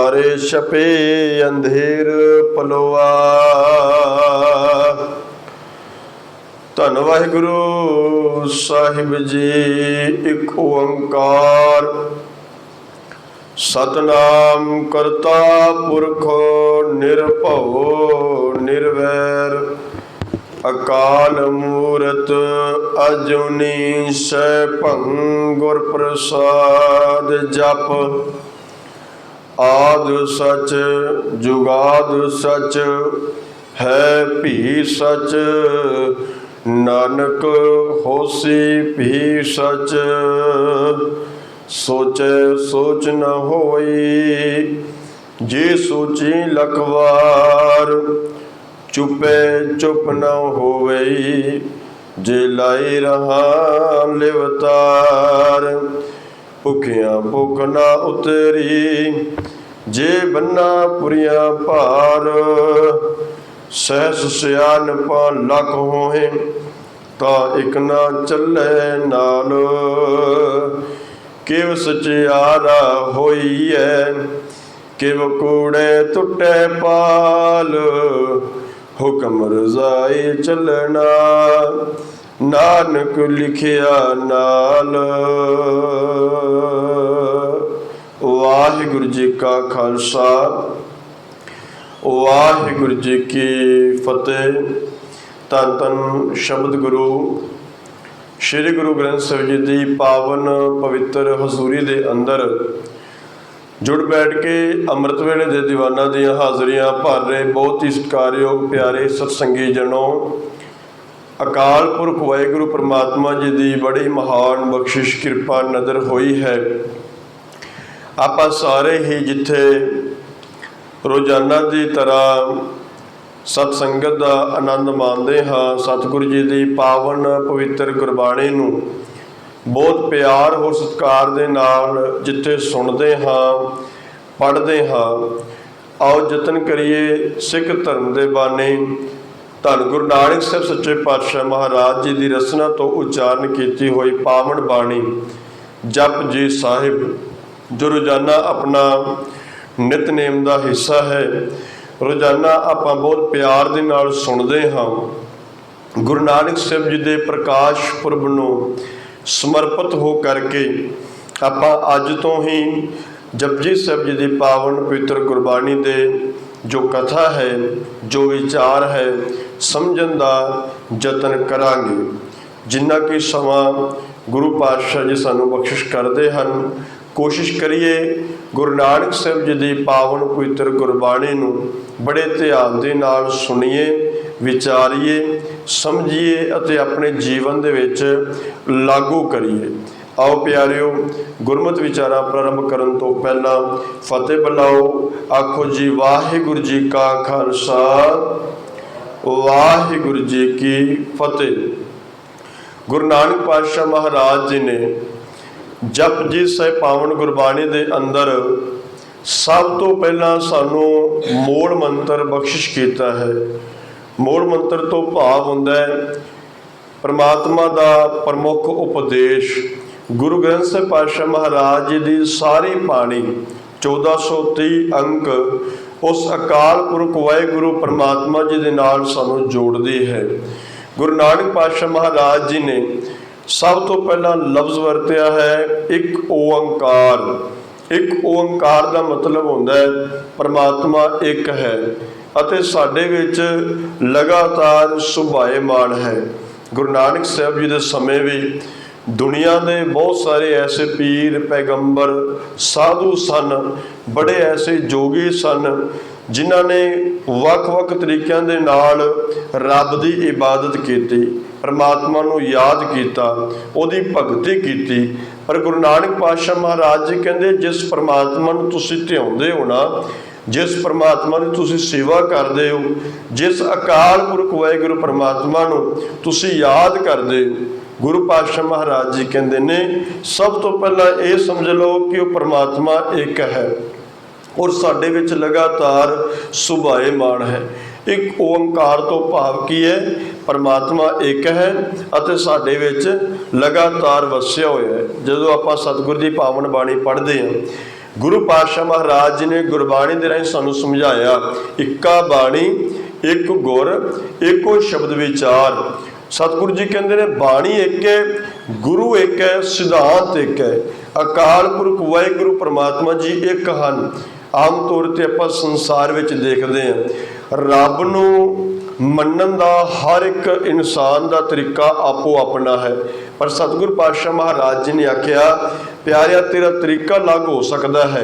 द्वारे छपे अंधेर पलोआ। धन वाहिगुरु साहिब जी। एक ओंकार सतनाम करता पुरख निरभव निर्वैर अकाल मूरत अजूनी सैभं गुर प्रसाद जप। आद सच जुगाद सच है भी सच नानक होसी भी सच। सोचे सोच न होई जे सोची लखवार। चुपे चुप न होवई जे लाई रहा लिवतार। भुखिया भुख न उतरी जे बन्ना पुरिया भार। सहस सियानपा लख होए ता एक न चले नाल। किव सचियारा होई है किव कूड़े टुटे पाल। हुक्म रजाई चलना नानक लिखिया नाल। वाहिगुरु जी का खालसा वाहिगुरु जी की फतेह। धन धन शब्द गुरु श्री गुरु ग्रंथ साहिब जी की पावन पवित्र हजूरी दे अंदर जुड़ बैठ के अमृत वेले दे दीवाना दियाँ हाज़रियाँ भर रहे बहुत ही सत्कारयोग प्यारे सत्संगी जनों। अकाल पुरख वाहिगुरु परमात्मा जी की बड़ी महान बख्शिश कृपा नज़र हुई है। आप सारे ही जिथे रोजाना की तरह सत्संगत का आनंद मानते हाँ, सतगुरु जी की पावन पवित्र गुरबाणी नूं बहुत प्यार और सत्कार दे नाल जिथे सुनते हाँ पढ़ते हाँ। आओ जतन करिए सिख धर्म के बानी धन गुरु नानक साहब सच्चे पातशाह महाराज जी की रसना तो उच्चारण की हुई पावन बाणी जप जी साहिब जो रोजाना अपना नितनेम का हिस्सा है। रोजाना आप बहुत प्यार दे नाल सुनते हाँ। गुरु नानक साहब जी के प्रकाश पुरब नूं समर्पित हो करके आप अज तो ही जपजी साहब जी की पावन पवित्र गुरबाणी दे जो कथा है जो विचार है समझण का जतन करांगे। जिन्ना कि समा गुरु पातशाह जी सानू बख्शिश करते हैं कोशिश करिए गुरु नानक साहब जी की पावन पवित्र गुरबाणी नूं बड़े ध्यान दे नाल सुनिए विचारिए समझिए अते अपने जीवन दे विच लागू करिए। आओ प्यारिओ गुरमत विचारा प्रारंभ करन तो पहला फतेह बुलाओ। आखो जी वाहिगुरु जी का खालसा वाहिगुरु जी की फतेह। गुरु नानक पातशाह महाराज जी ने जप जी साहिब पावन गुरबाणी दे अंदर सब तो पहला सानू मूल मंत्र बख्शिश किया है। मूल मंत्र तो भाव हुंदा है परमात्मा का प्रमुख उपदेश। गुरु ग्रंथ साहिब पातशाह महाराज जी की सारी बाणी 1430 अंक उस अकाल पुरख वाहिगुरु परमात्मा जी के नाल सानू जोड़दी है। गुरु नानक पातशाह महाराज जी ने सब तो पहला लफ्ज़ वरत्या है एक ओंकार। एक ओंकार का मतलब होंदा है परमात्मा एक है अते साडे विच लगातार सुभाएमान है। गुरु नानक साहब जी के समय भी दुनिया के बहुत सारे ऐसे पीर पैगंबर साधु सन बड़े ऐसे जोगी सन जिन्हों ने वख-वख तरीकों के नाल रब की इबादत की परमात्मा नूं याद किया उहदी भगती की। पर गुरु नानक पातशाह महाराज जी कहते जिस परमात्मा नूं तुसीं ध्याउंदे हो ना जिस परमात्मा की तुसीं सेवा करते हो जिस अकाल पुरख वाहिगुरु परमात्मा नूं तुसीं याद करते हो गुरु पातशाह महाराज जी कहते ने सब तो पहला ये समझ लो कि वह परमात्मा एक है और साडे विच लगातार सुभाएमान है। एक ओंकार तो भाव की है परमात्मा एक है अते साडे विच लगातार वसिया होया है। जदों आपां सतगुर दी पावन बाणी पढ़दे हैं गुरु पातशाह महाराज जी ने गुरबाणी दे राਹੀਂ सानू समझाया, इक्का बाणी एक गुर एको शब्द विचार। सतगुरु जी कहते हैं बाणी एक है, गुरु एक है, सिद्धांत एक है। अकाल पुरख वाहिगुरु परमात्मा जी एक ਹਨ। आम तौर पर ਆਪਾਂ संसार ਵਿੱਚ देखते हैं रब ਨੂੰ ਮੰਨਣ ਦਾ हर एक इंसान का तरीका आपो अपना है, पर सतगुरु पातशाह महाराज जी ने आख्या प्यारिया तेरा तरीका अलग हो सकता है,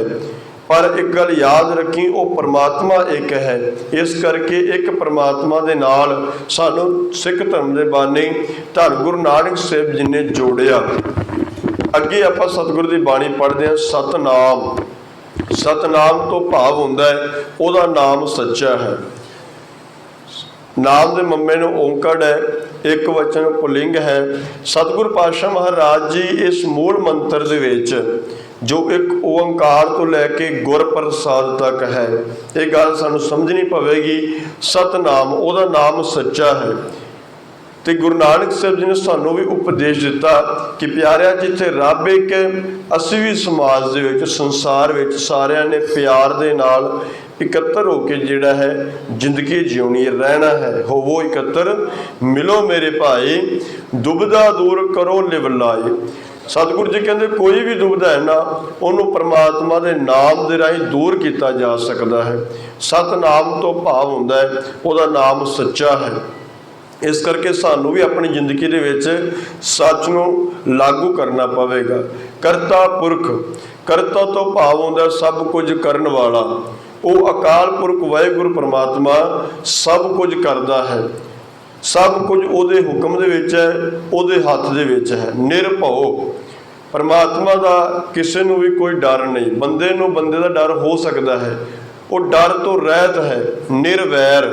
पर एक गल याद रखी वो परमात्मा एक है। इस करके एक परमात्मा दे नाल सानू सिख धर्म दे बानी धन गुरु नानक साहिब जी ने जोड़िया। अगे आपां सतगुरु की बाणी पढ़ते हैं। सतनाम, सतनाम तो भाव हुंदा है ओदा नाम सच्चा है। नाम दे मम्मे नूं ओंकड़ है, एक वचन पुलिंग है। सतगुरु पातशाह महाराज जी इस मूल मंत्र दे विच जो एक ओंकार तो लैके गुर प्रसाद तक है, ये गल सानू समझनी पवेगी। सतनाम ओदा नाम सच्चा है। तो गुरु नानक साहब जी ने सानू भी उपदेश दिता कि प्यारिया जिथे रब एक है, असी भी समाज दे विच संसार विच सारियां ने प्यार दे नाल इकत्तर होके जिहड़ा है जिंदगी जिउणी रहना है। होवो इकत्तर मिलो मेरे भाई, दुबदा दूर करो लिव लाए। सतगुरु जी कहते कोई भी दुविधा है ना, उन्होंने परमात्मा के नाम के राही दूर किया जा सकता है। सतनाम तो भाव हुंदा है उहदा नाम सच्चा है। इस करके सानू भी अपनी जिंदगी दे विच सच नूं लागू करना पवेगा। करता पुरख, करता तो भाव हुंदा सब कुछ करन वाला। वो अकाल पुरख वाहिगुरु परमात्मा सब कुछ करता है, सब कुछ उहदे हुक्म दे विच है, उहदे हत्थ दे विच है। निरभव परमात्मा दा किसी नूं भी कोई डर नहीं। बंदे नूं बंदे दा डर हो सकता है, वो डर तो रहत है। निरवैर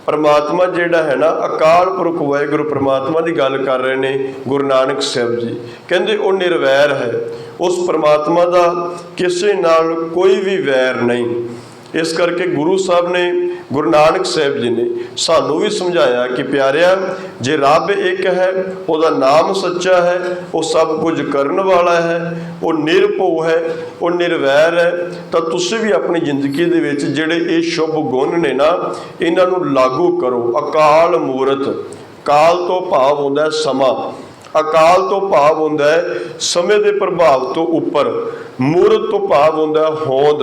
परमात्मा जिहड़ा है ना, अकाल पुरख वाहिगुरु परमात्मा की गल कर रहे ने गुरु नानक साहब जी। कहते वो निरवैर है, उस परमात्मा का किसी नाल कोई भी वैर नहीं। इस करके गुरु साहब ने, गुरु नानक साहब जी ने सानू भी समझाया कि प्यारिया जे रब एक है, उसका नाम सच्चा है, वो सब कुछ करने वाला है, वो निरभव है, वो निर्वैर है, तो तुसी भी अपनी जिंदगी दे विच जिहड़े ये शुभ गुण ने ना, इन्हां नूं लागू करो। अकाल मूरत, काल तो भाव हुंदा है समा, अकाल तो भाव हुंदा है समय के प्रभाव तो उपर, मूरत तो भाव हुंदा है होंद।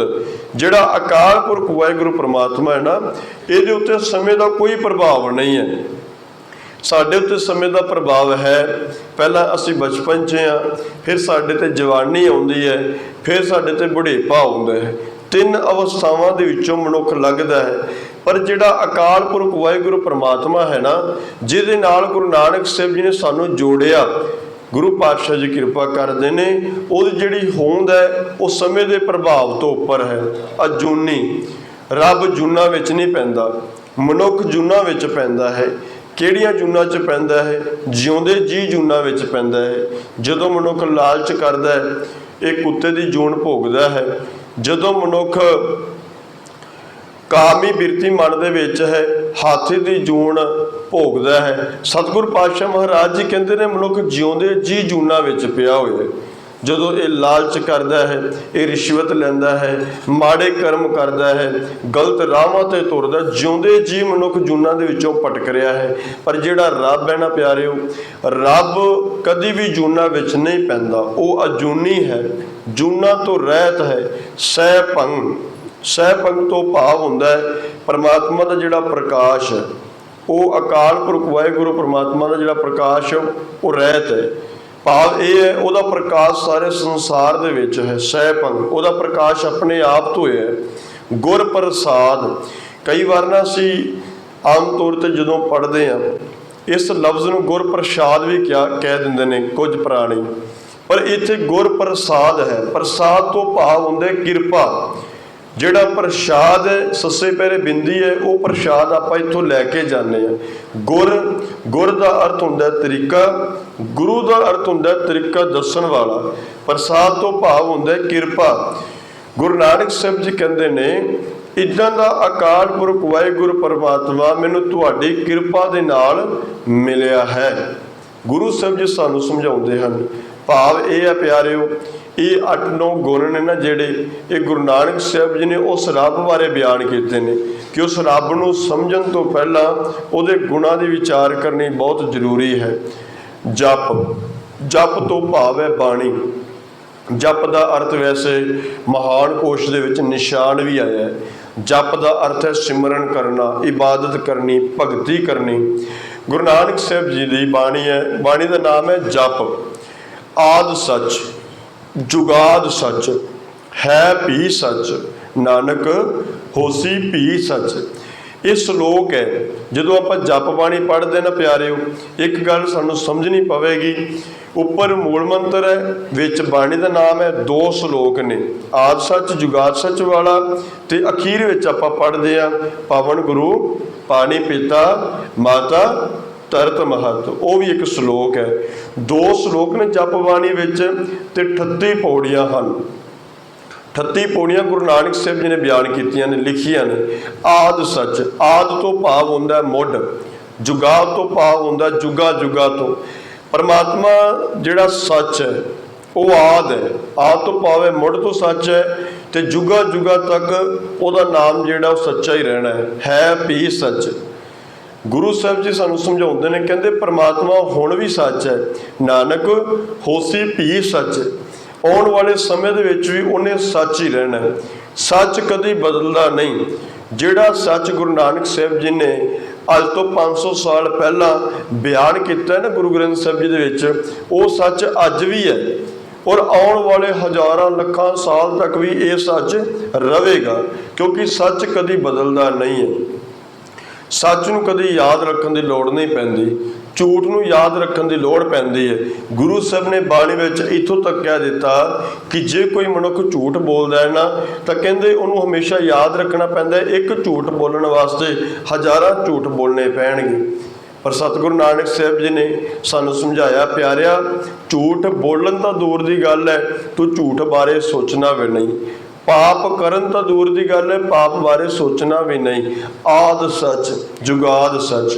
जिहड़ा अकाल पुरख वाहिगुरु परमात्मा है ना, इहदे उत्ते समय का कोई प्रभाव नहीं है। साडे उत्ते समय का प्रभाव है। पहला असीं बचपन च हाँ, फिर साडे ते जवानी आउंदी है, फिर साडे ते बुढ़ेपा आउंदा है। तीन अवस्थावां दे विचों मनुख लगदा है। पर जिहड़ा अकाल पुरख वाहिगुरु परमात्मा है ना, जिहदे नाल गुरु नानक साहिब जी ने सानू जोड़िया, गुरु पातशाह जी कृपा करते हैं, उहदी जिहड़ी होंद है वो समय के प्रभाव तो उपर है। अजूनी रब जूना विच नहीं पैंदा, मनुख जूना विच पैंदा है। किहड़ियां जूना च पैंदा है? जिउंदे जी जूना विच पैंदा है। जदों मनुख लालच करदा है, एक कुत्ते की जून भोगदा है। जदों मनुख कामी बिरती मन दे विच है, हाथी की जून भोगदा है। सतगुरु पातशाह महाराज जी कहते हैं मनुख जिउंदे जी जूना विच पिया होया। जदों ये लालच करता है, ये रिश्वत लैंदा है, माड़े कर्म करता है, गलत राहां ते तुरदा, जिउंदे जी मनुख जूना दे विचों भटक रहा है। पर जिहड़ा रब है ना प्यारिओ, रब कदी भी जूना विच नहीं पैंदा, वो अजूनी है, जूना तो रहत है। सैभंग, सैभंग तो भाव हुंदा है परमात्मा का जिहड़ा प्रकाश है, वो अकाल पुरख वाहिगुरु परमात्मा का जिहड़ा प्रकाश है वो रहत है। भाव यह है वह प्रकाश सारे संसार दे विच है। सैभंग वह प्रकाश अपने आप तो है। गुर प्रसाद, कई बार ना असी आम तौर पर जदों पढ़ते हैं इस लफ्ज़ नूं गुर प्रसाद भी क्या कह देंदे ने कुछ प्राणी, पर इत्थे गुर प्रसाद है। प्रसाद तो भाव हुंदे किरपा। जिहड़ा प्रसाद है, सस्से पैरे बिंदी है, वो प्रसाद आपां इत्थों लैके जाने हैं। गुर, गुर का अर्थ हुंदा तरीका, गुरु का अर्थ हुंदा तरीका दसन वाला। प्रसाद तो भाव हुंदा किरपा। गुरु नानक साहब जी कहते ने इदां दा अकाल पुरख वाहिगुरु परमात्मा मैनूं तुहाडी किरपा दे नाल मिलिया है। गुरु साहब जी सानूं समझाउंदे हन। भाव यह है प्यारिओ, ये 8-9 गुण ने ना जिहड़े ये गुरु नानक साहब जी ने उस रब बारे बयान किए हैं कि उस रब नूं समझण तो पहलां उहदे गुणां दी विचार करनी बहुत जरूरी है। जप, जप तो भाव है बाणी। जप का अर्थ वैसे महान कोश दे विच निशान भी आया है। जप का अर्थ है सिमरन करना, इबादत करनी, भगती करनी। गुरु नानक साहब जी की बाणी है, बाणी का नाम है जप। आद सच, जुगाद सच, है भी सच, नानक होसी भी सच। ये श्लोक है। जो आप जप बाणी पढ़ते ना प्यारिओ, एक गल सानू समझनी पवेगी। उपर मूल मंत्र है, विच बाणी का नाम है, 2 श्लोक ने, आद सच जुगाद सच वाला, ते अखीर विच आपां पढ़दे आ पावन गुरु पानी पिता माता तरत महत। वो भी एक श्लोक है। 2 श्लोक ने जप बाणी विच ते 38 पौड़ियां हैं। 38 पौड़ियां गुरु नानक साहब जी ने बयान कीतियां ने, लिखियां ने। आद सच, आद तो भाव होंदा है मुढ़, जुगाद तो भाव होंदा जुगा जुगा तो। परमात्मा जिहड़ा सच है वो आद है, आद तो भाव है मुढ़ तो सच है, ते जुगा जुगा तक उहदा नाम जिहड़ा वो सच्चा ही रहना है भी सच। गुरु साहब जी सानू समझाउंदे ने, कहंदे परमात्मा हुण भी सच है, नानक होसी भी सच। आने वाले समय दे विच भी उन्हें सच ही रहना है, सच कदी बदलदा नहीं। जिहड़ा सच गुरु नानक साहब जी ने अज तो 500 साल पहला बयान किया है ना गुरु ग्रंथ साहब जी दे विच, वो सच अज भी है और आने वाले हज़ारां लखां साल तक भी ये सच रहेगा, क्योंकि सच कदी बदलदा नहीं है। सच नूं कदी याद रखण दी लोड़ नहीं पैंदी, झूठ नूं याद रखण दी लोड़ पैंदी है। गुरु साहब ने बाणी विच इत्थों तक कह दिता कि जे कोई मनुख झूठ बोलदा है ना, तो कहंदे उहनूं हमेशा याद रखना पैंदा है, एक झूठ बोलण वास्ते हज़ारां झूठ बोलने पैणगे। पर सतगुरु नानक साहब जी ने सानू समझाया, प्यारिया झूठ बोलन तो दूर की गल है, तू झूठ बारे सोचना भी नहीं। पाप करन तो दूर की गल है, पाप बारे सोचना भी नहीं। आद सच जुगाद सच,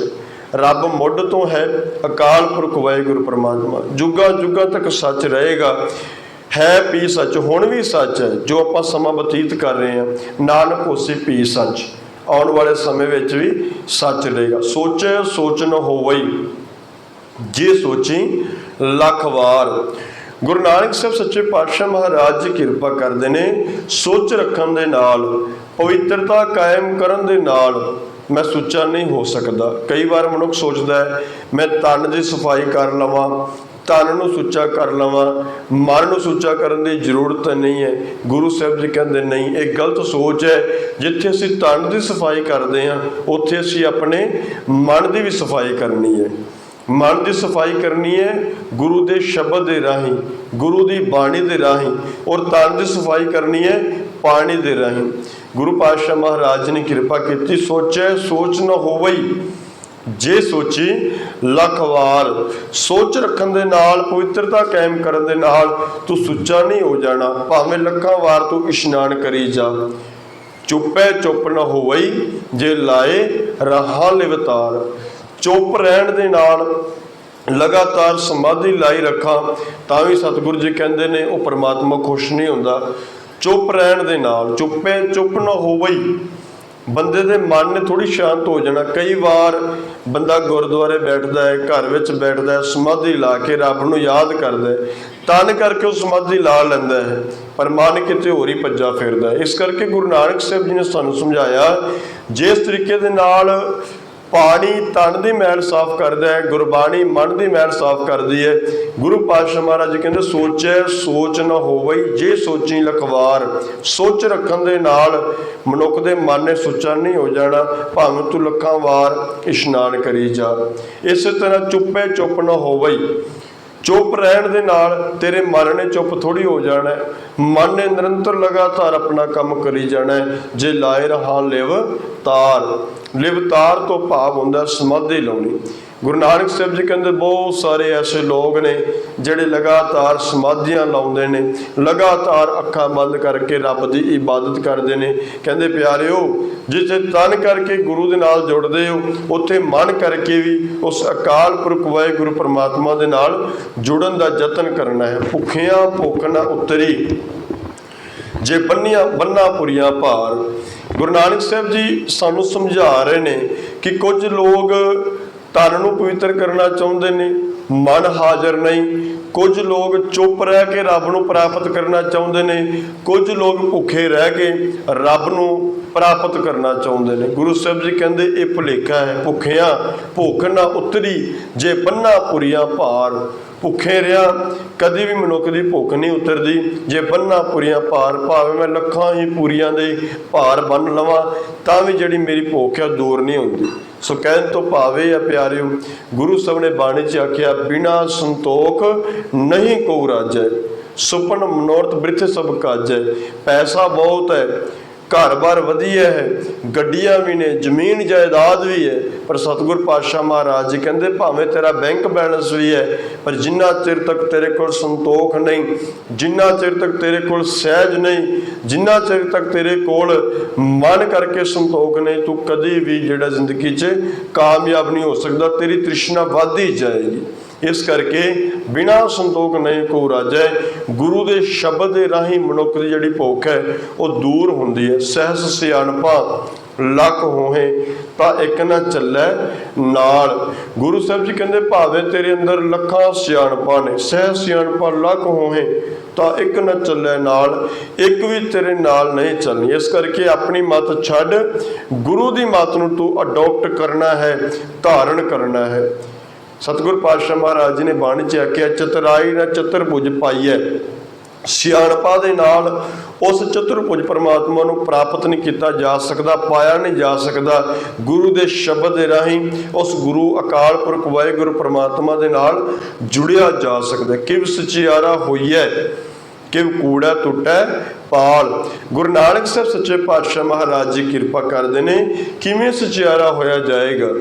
रब मुढ़ तो है, अकाल पुरख वाहिगुरू परमात्मा जुगा जुगा तक सच रहेगा, है भी सच, हुण भी सच है। जो आप समा बतीत कर रहे हैं, नानक होसी भी सच, आने वाले समय विच भी सच रहेगा। सोचे सोच न होवई, जे सोची लख वार। गुरु नानक साहब सच्चे पातशाह महाराज जी किरपा करते हैं, सोच रखण दे नाल, पवित्रता कायम करन दे नाल मैं सुच्चा नहीं हो सकता। कई बार मनुख सोचता है मैं तन की सफाई कर लवां, तन नूं सुच्चा कर लवां, मन नूं सुच्चा करन दी जरूरत नहीं है। गुरु साहब जी कहते नहीं, एक गलत सोच है। जिथे असीं तन की सफाई करते हैं, उत्थे असीं अपने मन की भी सफाई करनी है। मन की सफाई करनी है गुरु के शब्द के राही, गुरु की बाणी के राही, और तन की सफाई करनी है पानी के राही। गुरु पातशाह महाराज ने कृपा की, सोचे सोच न होवई, जे सोची लख वार। सोच रखन दे नाल, पवित्रता कायम करन दे नाल तू सुच्चा नहीं हो जाना, भावें लखां वार तू इशनान करी जा। चुपे चुप न होवई, जे लाए रहा लिवतार। चुप रहन दे नाल लगातार समाधि लाई रखा तां भी सतगुरु जी कहते हैं वो परमात्मा खुश नहीं होंदा। चुप रहन दे नाल, चुपे चुप न होवई, बंदे दे मन ने थोड़ी शांत हो जाना। कई बार बंदा गुरुद्वारे बैठता है, घर विच बैठता है, समाधि ला के रब नूं याद करदा है, तन करके वो समाधि ला लैंदा है, पर मन किते होर ही भज्जा फिरदा है। इस करके गुरु नानक साहब जी ने सानूं समझाया, जिस तरीके दे नाल पानी तन की मैल साफ करता है, गुरबाणी मन की मैल साफ करती है। गुरु पातशाह महाराज जी कहते सोचे सोच न होवई, जे सोची लखवार। सोच रखन दे नाल मनुख दे मन ने सुच्चा नहीं हो जाना, भावें तू लखां वार इशनान करी जा। इस तरह चुपे चुप न होवई, चुप रहन दे नाल तेरे मन ने चुप थोड़ी हो जाना है, मन ने निरंतर लगातार अपना काम करी जाना है। जे लाए रहा लिव तार, लिव तार तो भाव होंदा समाधि लाउणी। गुरु नानक साहब जी कहते बहुत सारे ऐसे लोग ने ਜਿਹੜੇ लगातार समाधियां लाउंदे ने, लगातार अखां बंद करके रब की इबादत करते हैं। कहते प्यारिओ जिथे तन करके गुरु दे नाल जुड़दे हो उत्थे मन करके भी उस अकाल पुरख वाहिगुरु परमात्मा दे नाल जुड़न का यतन करना है। भुखियां भुख ना उतरी जे बन्ना पुरिया भार। गुरु नानक साहब जी सानू समझा रहे ने कि कुछ लोग तन नूं पवित्र करना चाहुंदे ने, मन हाजिर नहीं। कुछ लोग चुप रह के रब नूं प्राप्त करना चाहुंदे ने, कुछ लोग भुखे रह के रब नूं प्राप्त करना चाहुंदे ने। गुरु साहब जी कहंदे ये भुलेखा है। भुखियां भुख ना उतरी जे बन्ना पुरिया भार। भुखे रहा कभी भी मनुख की भुख नहीं उतरती जे बन्ना पुरिया भार, भावें मैं लखां ही पूरियां दे भार बन लवां तां भी जिहड़ी मेरी भुख है दूर नहीं होंदी। सो कहन तो भावे है प्यारिओ, गुरु साहब ने बाणी च आख्या बिना संतोख नहीं को राजै, सुपन मनोरथ बृथ सब काजै। पैसा बहुत है, घर बार वधिया है, गड्डियां भी ने, जमीन जायदाद भी है, पर सतगुर पातशाह महाराज जी कहते भावें तेरा बैंक बैलेंस भी है, पर जिन्ना चिर तक तेरे को संतोख नहीं, जिन्ना चिर तक तेरे को सहज नहीं, जिन्ना चिर तक तेरे कोल मन करके संतोख नहीं, तू कभी भी जिहड़ा जिंदगी च कामयाब नहीं हो सकता। तेरी तृष्णा वधदी जाएगी। इस करके बिना संतोख नहीं को राजै। गुरु के शब्द के राही मनुख की जिहड़ी भुख है वो दूर होंदी है। सहस सियाणपा लख होहे तां एक ना चलै नाल। गुरु साहब जी कहते भावें तेरे अंदर लखां सियाणपा ने, सहस सियाणपा लख होहे तां एक ना चलै नाल, एक भी तेरे नाल नहीं चलनी। इस करके अपनी मत छड्ड, गुरु की मत नूं तू अडोप्ट करना है, धारण करना है। सतगुर पातशाह महाराज जी ने बाणी च आख्या चतुराई ना चतुरभुज पाई है। सियाणपा दे नाल उस चतुरभुज परमात्मा नूं प्राप्त नहीं किया जा सकता, पाया नहीं जा सकता। गुरु के शब्द के राही उस गुरु अकाल पुरख वाहिगुरु परमात्मा दे नाल जुड़िया जा सकता। किव सचियारा होई है, किव कूड़ा टुटा पाल। गुरु नानक साहब सच्चे पातशाह महाराज जी कृपा करते हैं किवें सचियारा होया जाएगा,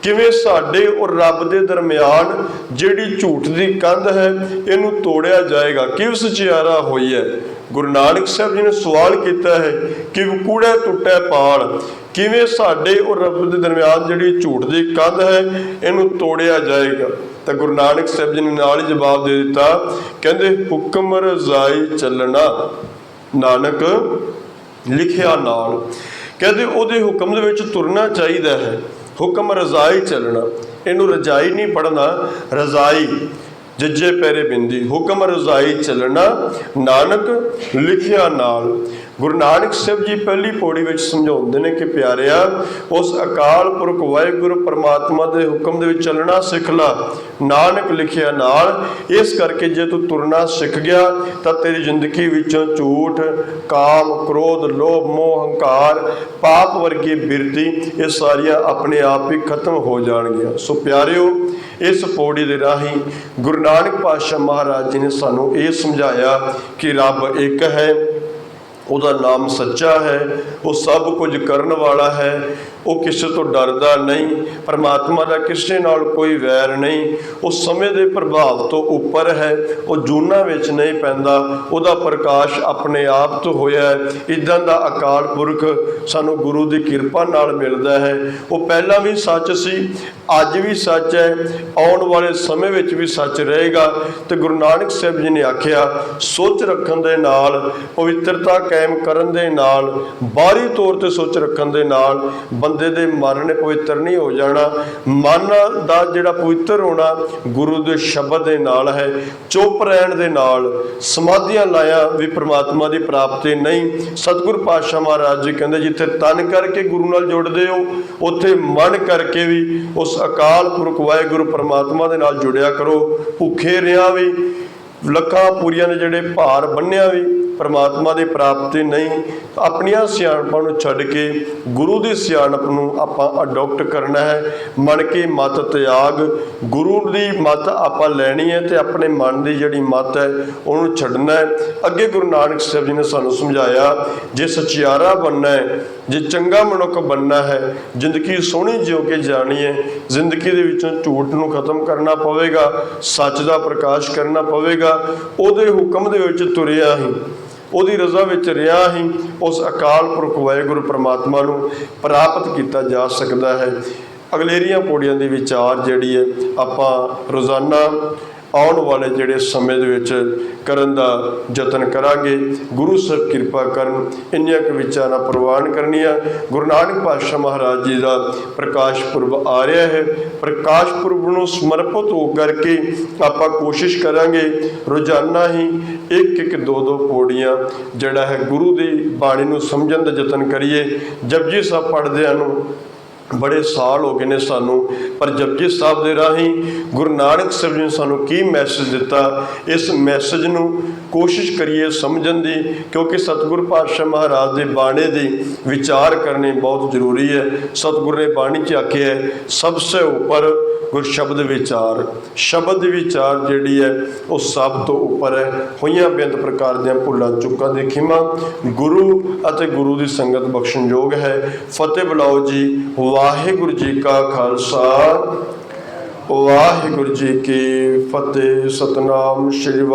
किवें साडे और रब दे दरम्यान जिहड़ी झूठ की कंध है इनू तोड़िया जाएगा। किव सचियारा होई है। गुरु नानक साहब जी ने सवाल किया है कि कूड़ा टुटा पाल, किवें साडे और रब दे दरम्यान जिहड़ी झूठ की कंध है इनू तोड़िया जाएगा। तो गुरु नानक साहब जी ने नाल ही जवाब दे दिता, कहंदे हुक्म रजाई चलना नानक लिखिया नाल। कहंदे उहदे हुक्म दे विच तुरना चाहिदा है। हुक्म रजाई चलना, इनू रजाई नहीं पढ़ना, रजाई जज्जे पैरे बिंदी। हुक्म रजाई चलना नानक लिखिया नाल। गुरु नानक साहब जी पहली पौड़ी में समझाते हैं कि प्यारिया उस अकाल पुरख वाहिगुरु परमात्मा के हुक्म दे चलना सिख ला, नानक लिखिया नाल। इस करके जे तू तुरना सिख गया तो तेरी जिंदगी विचों झूठ, काम, क्रोध, लोभ, मोह, हंकार, पाप वर्गी बिरती ये सारियां अपने आप ही खत्म हो जाएंगियां। सो प्यारिओ इस पौड़ी के राही गुरु नानक पातशाह महाराज जी ने सानू ये समझाया कि रब एक है, उसका नाम सच्चा है, वो सब कुछ करने वाला है, वो किसी तो डरदा नहीं, परमात्मा का किसी नाल कोई वैर नहीं, वो समय के प्रभाव तो उपर है, वो जूना विच नहीं पैंदा, उसका प्रकाश अपने आप तो होया है। इदां दा अकाल पुरख सानू गुरु की कृपा नाल मिलदा है। वो पहला भी सच सी, अज भी सच है, आने वाले समय विच भी सच रहेगा। तो गुरु नानक साहब जी ने आख्या सोच रखन दे नाल, पवित्रता कायम करन दे नाल, बाहरी तौर पर सोच रखन दे नाल बंदे दे मन ने पवित्र नहीं हो जाना। मन दा जिहड़ा पवित्र होना गुरु के शब्द दे नाल है। चुप रहन दे नाल, समाधियां लाया भी परमात्मा की प्राप्ति नहीं। सतगुर पातशाह महाराज जी कहते जिथे तन करके गुरु नाल जुड़दे हो उत्थे मन करके भी उस अकाल पुरख वाहिगुरु परमात्मा दे नाल जुड़िया करो। भुखे रिया भी, लखां पूरियां ने जिहड़े भार बन्निया भी, परमात्मा की प्राप्ति नहीं, अपनिया सियाणपां नूं छड्ड के गुरु की सियाणप नूं आपां अडोप्ट करना है। मन की मत त्याग, गुरु की मत आपां लैनी है तो अपने मन की जिहड़ी मत है उन्होंने छड्डना है। अगे गुरु नानक साहब जी ने सानूं समझाया, जे सचियारा बनना है, जे चंगा मनुख बनना है, जिंदगी सोहनी जियो के जानी है, जिंदगी दे विचों झूठ नूं खत्म करना पवेगा, सच का प्रकाश करना पवेगा। उहदे हुक्म दे विच तुरिया ही, उहदी रज़ा विच रिहा ही उस अकाल पुरख वाहिगुरू परमात्मा नूं प्राप्त किया जा सकता है। अगलेरियां पौड़ियां दी विचार जिहड़ी है आपां रोज़ाना आने वाले जिहड़े समय दे विच करन दा यतन करांगे। गुरु साहब कृपा करन, इन्नियां क विचारां प्रवान करनियां। गुरु नानक पातशाह महाराज जी का प्रकाश पुरब आ रहा है। प्रकाश पुरब नूं समर्पित हो करके आपां कोशिश करांगे रोज़ाना ही एक दो पौड़ियां जिहड़ा है गुरु की बाणी नूं समझण दा यतन करिए। जपजी साहब पढ़दिआं नूं बड़े साल हो गए ने सानू, पर जपजी साहब के राही गुरु नानक साहब जी ने सानू की मैसेज दिता, इस मैसेज नूं कोशिश करिए समझण दी, क्योंकि सतगुरु पातशाह महाराज के बाणे की विचार करने बहुत जरूरी है। सतगुरु ने बाणी च आखे है, सबसे ऊपर गुरु शब्द विचार, शब्द विचार जिहड़ी है वो सब तो उपर है। होइयां बेअंत प्रकार दियां भुलां चुकां दी खिमा गुरु अते गुरु की संगत बख्शण योग है। फतेह बुलाओ जी। वाहिगुरू जी का खालसा, वाहिगुरू जी की फतेह। सतनाम श्री